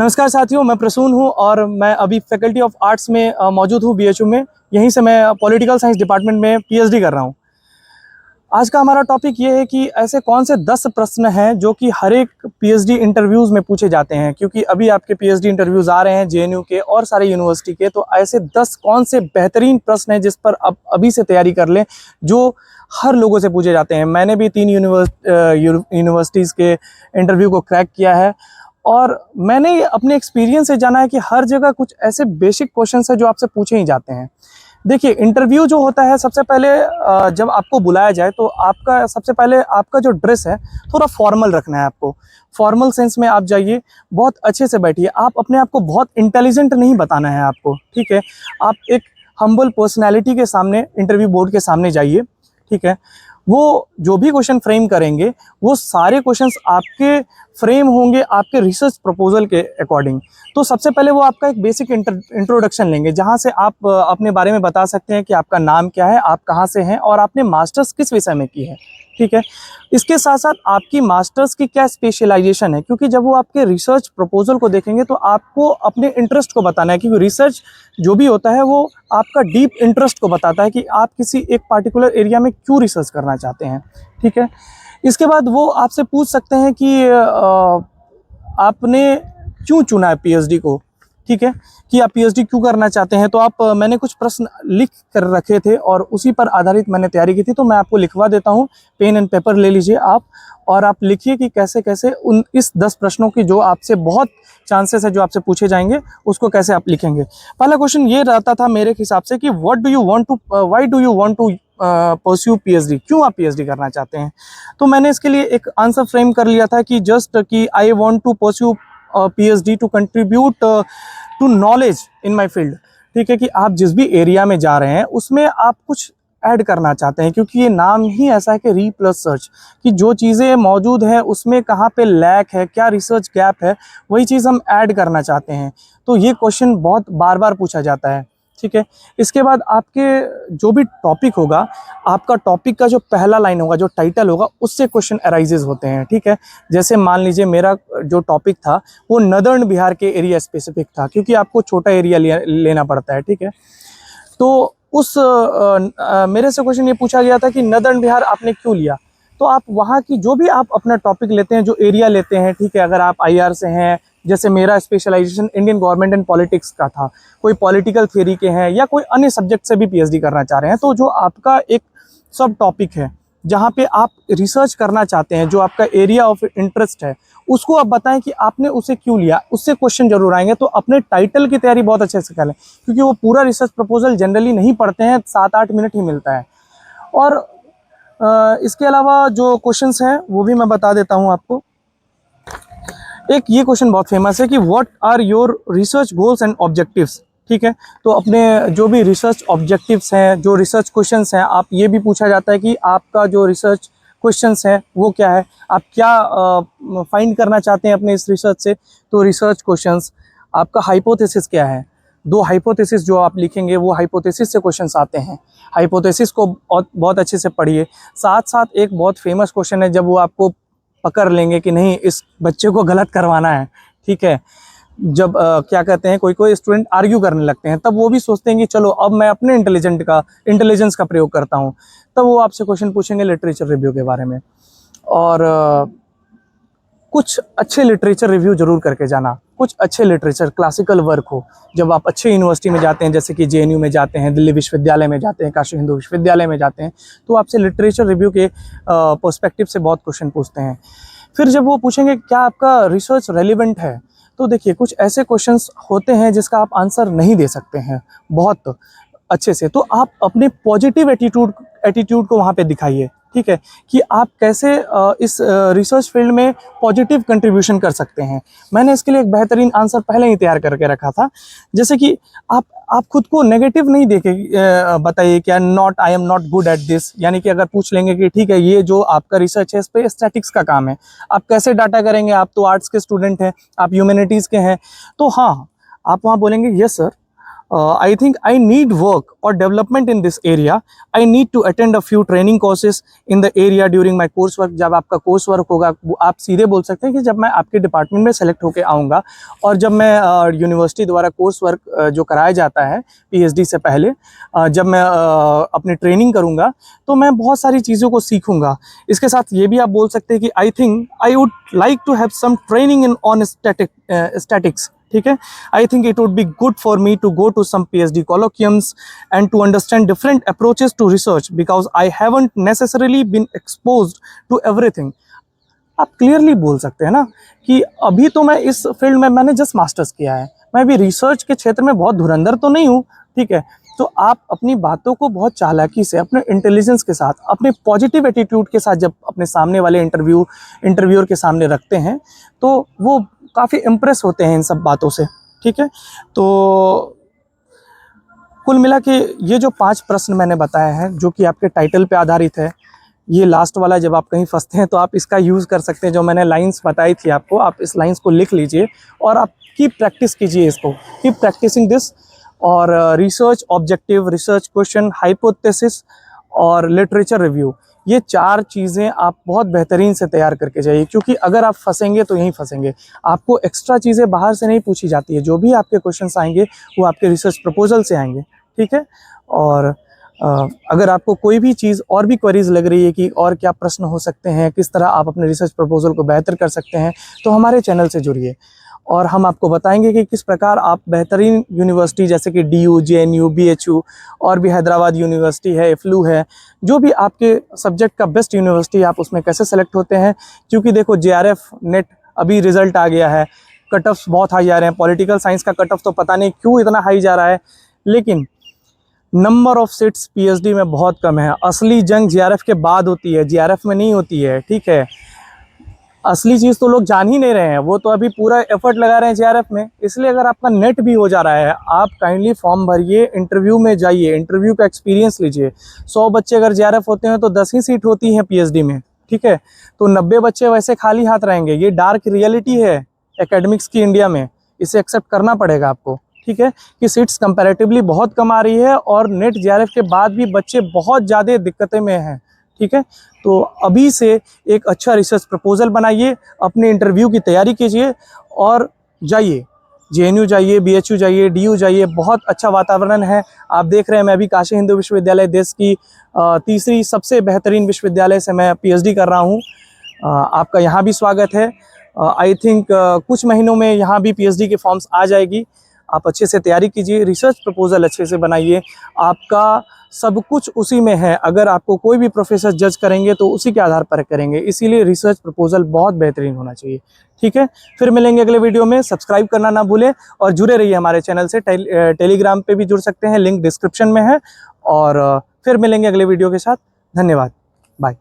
नमस्कार साथियों, मैं प्रसून हूं और मैं अभी फैकल्टी ऑफ आर्ट्स में मौजूद हूं बीएचयू में। यहीं से मैं पॉलिटिकल साइंस डिपार्टमेंट में पीएचडी कर रहा हूं। आज का हमारा टॉपिक ये है कि ऐसे कौन से 10 प्रश्न हैं जो कि हर एक पीएचडी इंटरव्यूज़ में पूछे जाते हैं, क्योंकि अभी आपके पीएचडी इंटरव्यूज़ आ रहे हैं जेएनयू के और सारे यूनिवर्सिटी के। तो ऐसे 10 कौन से बेहतरीन प्रश्न हैं जिस पर आप अभी से तैयारी कर लें, जो हर लोगों से पूछे जाते हैं। मैंने भी 3 यूनिवर्सिटीज़ के इंटरव्यू को क्रैक किया है और मैंने अपने एक्सपीरियंस से जाना है कि हर जगह कुछ ऐसे बेसिक क्वेश्चंस हैं जो आपसे पूछे ही जाते हैं। देखिए, इंटरव्यू जो होता है, सबसे पहले जब आपको बुलाया जाए तो आपका सबसे पहले आपका जो ड्रेस है थोड़ा फॉर्मल रखना है। आपको फॉर्मल सेंस में आप जाइए, बहुत अच्छे से बैठिए। आप अपने आप को बहुत इंटेलिजेंट नहीं बताना है आपको, ठीक है। आप एक हम्बल पर्सनैलिटी के सामने, इंटरव्यू बोर्ड के सामने जाइए, ठीक है। वो जो भी क्वेश्चन फ्रेम करेंगे वो सारे क्वेश्चंस आपके फ्रेम होंगे आपके रिसर्च प्रपोजल के अकॉर्डिंग। तो सबसे पहले वो आपका एक बेसिक इंट्रोडक्शन लेंगे, जहाँ से आप अपने बारे में बता सकते हैं कि आपका नाम क्या है, आप कहाँ से हैं और आपने मास्टर्स किस विषय में की है, ठीक है। इसके साथ साथ आपकी मास्टर्स की क्या स्पेशलाइजेशन है, क्योंकि जब वो आपके रिसर्च प्रपोजल को देखेंगे तो आपको अपने इंटरेस्ट को बताना है, क्योंकि रिसर्च जो भी होता है वो आपका डीप इंटरेस्ट को बताता है कि आप किसी एक पार्टिकुलर एरिया में क्यों रिसर्च करना चाहते हैं, ठीक है। इसके बाद वो आपसे पूछ सकते हैं कि आपने क्यों चुना है पीएचडी को, ठीक है, कि आप पीएचडी क्यों करना चाहते हैं। तो आप मैंने कुछ प्रश्न लिख कर रखे थे और उसी पर आधारित मैंने तैयारी की थी, तो मैं आपको लिखवा देता हूँ। पेन एंड पेपर ले लीजिए आप और आप लिखिए कि कैसे कैसे इस 10 प्रश्नों की जो आपसे बहुत चांसेस है जो आपसे पूछे जाएंगे, उसको कैसे आप लिखेंगे। पहला क्वेश्चन ये रहता था मेरे हिसाब से कि why do you want to pursue PhD, क्यों आप पीएचडी करना चाहते हैं। तो मैंने इसके लिए एक आंसर फ्रेम कर लिया था कि जस्ट कि I want to pursue PhD to contribute to knowledge in my field, ठीक है। कि आप जिस भी एरिया में जा रहे हैं उसमें आप कुछ ऐड करना चाहते हैं, क्योंकि ये नाम ही ऐसा है कि री प्लस सर्च, कि जो चीज़ें मौजूद हैं उसमें कहाँ पे लैक है, क्या रिसर्च गैप है, वही चीज़ हम ऐड करना चाहते हैं। तो ये क्वेश्चन बहुत बार बार पूछा जाता है, ठीक है। इसके बाद आपके जो भी टॉपिक होगा, आपका टॉपिक का जो पहला लाइन होगा, जो टाइटल होगा, उससे क्वेश्चन अराइजेज होते हैं, ठीक है। जैसे मान लीजिए मेरा जो टॉपिक था वो नदर्न बिहार के एरिया स्पेसिफिक था, क्योंकि आपको छोटा एरिया लेना पड़ता है, ठीक है। तो उस मेरे से क्वेश्चन ये पूछा गया था कि नदर्न बिहार आपने क्यों लिया। तो आप वहाँ की जो भी आप अपना टॉपिक लेते हैं, जो एरिया लेते हैं, ठीक है। अगर आप आईआर से हैं, जैसे मेरा specialisation Indian government and politics का था, कोई पॉलिटिकल थ्योरी के हैं या कोई अन्य सब्जेक्ट से भी पीएचडी करना चाह रहे हैं, तो जो आपका एक सब टॉपिक है जहाँ पे आप रिसर्च करना चाहते हैं, जो आपका एरिया ऑफ इंटरेस्ट है, उसको आप बताएं कि आपने उसे क्यों लिया। उससे क्वेश्चन जरूर आएंगे। तो अपने टाइटल की तैयारी बहुत अच्छे से करें, क्योंकि वो पूरा रिसर्च प्रपोजल जनरली नहीं पढ़ते हैं, 7-8 मिनट ही मिलता है। और इसके अलावा जो क्वेश्चंस हैं वो भी मैं बता देता हूँ आपको। एक ये क्वेश्चन बहुत फेमस है कि what are your research goals and objectives, ठीक है। तो अपने जो भी रिसर्च ऑब्जेक्टिव्स हैं, जो रिसर्च क्वेश्चंस हैं, आप ये भी पूछा जाता है कि आपका जो रिसर्च क्वेश्चंस है वो क्या है, आप क्या फाइंड करना चाहते हैं अपने इस रिसर्च से। तो रिसर्च क्वेश्चंस, आपका हाइपोथेसिस क्या है। 2 हाइपोथेसिस जो आप लिखेंगे वो हाइपोथेसिस से क्वेश्चंस आते हैं। हाइपोथेसिस को बहुत अच्छे से पढ़िए। साथ साथ एक बहुत फेमस क्वेश्चन है, जब वो आपको पकड़ लेंगे कि नहीं इस बच्चे को गलत करवाना है, ठीक है। जब क्या कहते हैं, कोई कोई स्टूडेंट आर्ग्यू करने लगते हैं, तब वो भी सोचते हैं कि चलो अब मैं अपने इंटेलिजेंस का प्रयोग करता हूँ। तब वो आपसे क्वेश्चन पूछेंगे लिटरेचर रिव्यू के बारे में। और कुछ अच्छे लिटरेचर रिव्यू जरूर करके जाना, कुछ अच्छे लिटरेचर क्लासिकल वर्क हो। जब आप अच्छे यूनिवर्सिटी में जाते हैं, जैसे कि जेएनयू में जाते हैं, दिल्ली विश्वविद्यालय में जाते हैं, काशी हिंदू विश्वविद्यालय में जाते हैं, तो आपसे लिटरेचर रिव्यू के पर्सपेक्टिव से बहुत क्वेश्चन पूछते हैं। फिर जब वो पूछेंगे क्या आपका रिसर्च रेलिवेंट है, तो देखिए कुछ ऐसे क्वेश्चंस होते हैं जिसका आप आंसर नहीं दे सकते हैं बहुत अच्छे से। तो आप अपने पॉजिटिव एटीट्यूड को वहाँ पे दिखाइए, ठीक है, कि आप कैसे इस रिसर्च फील्ड में पॉजिटिव कंट्रीब्यूशन कर सकते हैं। मैंने इसके लिए एक बेहतरीन आंसर पहले ही तैयार करके रखा था। जैसे कि आप खुद को नेगेटिव नहीं देके बताइए कि I am not good at this. यानी कि अगर पूछ लेंगे कि ठीक है ये जो आपका रिसर्च है इस पे स्टैटिक्स का काम है, आप कैसे डाटा करेंगे, आप तो आर्ट्स के स्टूडेंट हैं, आप ह्यूमैनिटीज़ के हैं, तो हाँ आप वहाँ बोलेंगे yes sir, I think I need work or development in this area. I need to attend a few training courses in the area during my coursework. जब आपका कोर्स वर्क होगा, आप सीधे बोल सकते हैं कि जब मैं आपके डिपार्टमेंट में सेलेक्ट होकर आऊँगा और जब मैं यूनिवर्सिटी द्वारा कोर्स वर्क जो कराया जाता है पीएचडी से पहले, जब मैं अपनी ट्रेनिंग करूँगा तो मैं बहुत सारी चीज़ों को सीखूँगा। इसके साथ ये भी आप बोल सकते हैं कि I think I would like to have some training in on statics. ठीक है, I think it would be good for me to go to some PhD colloquiums and to understand different approaches to research because I haven't necessarily been exposed to everything. आप clearly बोल सकते हैं ना कि अभी तो मैं इस फील्ड में मैंने जस्ट मास्टर्स किया है, मैं अभी रिसर्च के क्षेत्र में बहुत धुरंधर तो नहीं हूँ। ठीक है, तो आप अपनी बातों को बहुत चालाकी से, अपने इंटेलिजेंस के साथ, अपने पॉजिटिव एटीट्यूड के साथ जब अपने सामने वाले इंटरव्यूअर के सामने रखते हैं तो वो काफ़ी इम्प्रेस होते हैं इन सब बातों से। ठीक है, तो कुल मिला के ये जो 5 प्रश्न मैंने बताए हैं जो कि आपके टाइटल पे आधारित है, ये लास्ट वाला जब आप कहीं फंसते हैं तो आप इसका यूज़ कर सकते हैं। जो मैंने लाइंस बताई थी आपको, आप इस लाइंस को लिख लीजिए और आप कीप प्रैक्टिस कीजिए इसको, कीप प्रैक्टिसिंग दिस। और research objective, research question, hypothesis और लिटरेचर रिव्यू, ये 4 चीज़ें आप बहुत बेहतरीन से तैयार करके जाइए, क्योंकि अगर आप फंसेंगे तो यहीं फंसेंगे। आपको एक्स्ट्रा चीज़ें बाहर से नहीं पूछी जाती है, जो भी आपके क्वेश्चंस आएंगे वो आपके रिसर्च प्रपोजल से आएंगे। ठीक है, और अगर आपको कोई भी चीज़ और भी क्वेरीज लग रही है कि और क्या प्रश्न हो सकते हैं, किस तरह आप अपने रिसर्च प्रपोजल को बेहतर कर सकते हैं, तो हमारे चैनल से जुड़िए और हम आपको बताएंगे कि किस प्रकार आप बेहतरीन यूनिवर्सिटी जैसे कि DU, JNU, BHU और भी हैदराबाद यूनिवर्सिटी है, FLU है, जो भी आपके सब्जेक्ट का बेस्ट यूनिवर्सिटी, आप उसमें कैसे सेलेक्ट होते हैं। क्योंकि देखो JRF नेट अभी रिज़ल्ट आ गया है, कट ऑफ्स बहुत हाई आ रहे हैं। पॉलिटिकल साइंस का कट ऑफ तो पता नहीं क्यों इतना हाई जा रहा है, लेकिन नंबर ऑफ सीट्स PhD में बहुत कम है। असली जंग JRF के बाद होती है, JRF में नहीं होती है। ठीक है, असली चीज़ तो लोग जान ही नहीं रहे हैं, वो तो अभी पूरा एफर्ट लगा रहे हैं JRF में। इसलिए अगर आपका नेट भी हो जा रहा है, आप काइंडली फॉर्म भरिए, इंटरव्यू में जाइए, इंटरव्यू का एक्सपीरियंस लीजिए। 100 बच्चे अगर JRF होते हैं तो 10 ही सीट होती हैं PhD में। ठीक है, तो 90 बच्चे वैसे खाली हाथ रहेंगे। ये डार्क रियलिटी है एकेडमिक्स की इंडिया में, इसे एक्सेप्ट करना पड़ेगा आपको। ठीक है, कि सीट्स कंपैरेटिवली बहुत कम आ रही है और नेट JRF के बाद भी बच्चे बहुत ज़्यादा दिक्कतें में हैं। ठीक है, तो अभी से एक अच्छा रिसर्च प्रपोजल बनाइए, अपने इंटरव्यू की तैयारी कीजिए और जाइए, JNU जाइए, BHU जाइए, DU जाइए, बहुत अच्छा वातावरण है। आप देख रहे हैं मैं अभी काशी हिंदू विश्वविद्यालय, देश की तीसरी सबसे बेहतरीन विश्वविद्यालय से मैं PhD कर रहा हूँ। आपका यहाँ भी स्वागत है। आई थिंक कुछ महीनों में यहाँ भी PhD के फॉर्म्स आ जाएगी। आप अच्छे से तैयारी कीजिए, रिसर्च प्रपोजल अच्छे से बनाइए, आपका सब कुछ उसी में है। अगर आपको कोई भी प्रोफेसर जज करेंगे तो उसी के आधार पर करेंगे, इसीलिए रिसर्च प्रपोजल बहुत बेहतरीन होना चाहिए। ठीक है, फिर मिलेंगे अगले वीडियो में। सब्सक्राइब करना ना भूलें और जुड़े रहिए हमारे चैनल से। टेलीग्राम पे भी जुड़ सकते हैं, लिंक डिस्क्रिप्शन में है। और फिर मिलेंगे अगले वीडियो के साथ। धन्यवाद, बाय।